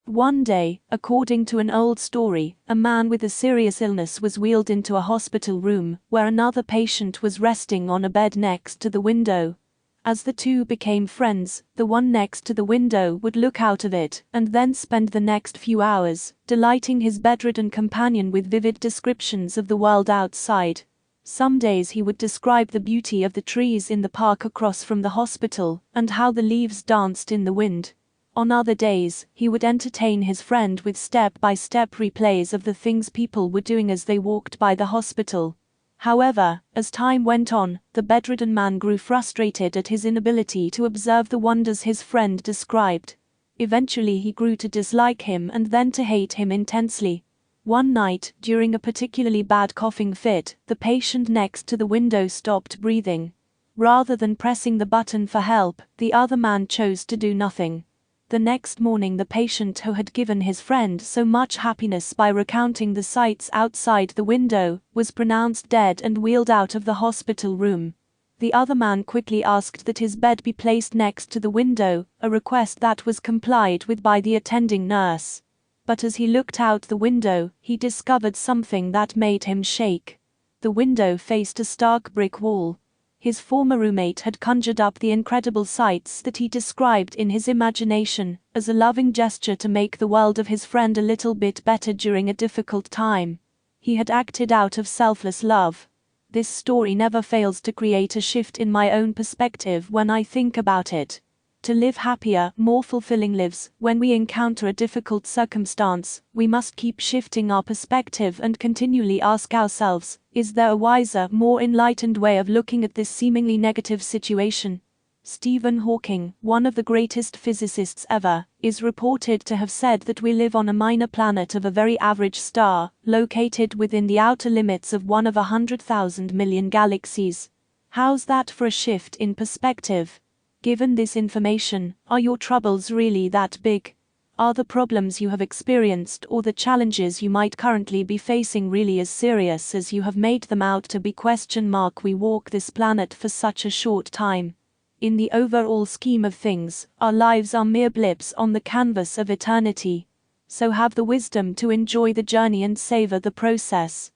One day, according to an old story, a man with a serious illness was wheeled into a hospital room where another patient was resting on a bed next to the window. As the two became friends, the one next to the window would look out of it and then spend the next few hours delighting his bedridden companion with vivid descriptions of the world outside. Some days he would describe the beauty of the trees in the park across from the hospital and how the leaves danced in the wind. On other days, he would entertain his friend with step-by-step replays of the things people were doing as they walked by the hospital. However, as time went on, the bedridden man grew frustrated at his inability to observe the wonders his friend described. Eventually he grew to dislike him and then to hate him intensely. One night, during a particularly bad coughing fit, the patient next to the window stopped breathing. Rather than pressing the button for help, the other man chose to do nothing. The next morning the patient who had given his friend so much happiness by recounting the sights outside the window was pronounced dead and wheeled out of the hospital room. The other man quickly asked that his bed be placed next to the window, a request that was complied with by the attending nurse. But as he looked out the window, he discovered something that made him shake. The window faced a stark brick wall. His former roommate had conjured up the incredible sights that he described in his imagination, as a loving gesture to make the world of his friend a little bit better during a difficult time. He had acted out of selfless love. This story never fails to create a shift in my own perspective when I think about it. To live happier, more fulfilling lives, when we encounter a difficult circumstance, we must keep shifting our perspective and continually ask ourselves, is there a wiser, more enlightened way of looking at this seemingly negative situation? Stephen Hawking, one of the greatest physicists ever, is reported to have said that we live on a minor planet of a very average star, located within the outer limits of one of 100,000 million galaxies. How's that for a shift in perspective? Given this information, are your troubles really that big? Are the problems you have experienced or the challenges you might currently be facing really as serious as you have made them out to be? We walk this planet for such a short time. In the overall scheme of things, our lives are mere blips on the canvas of eternity. So have the wisdom to enjoy the journey and savor the process.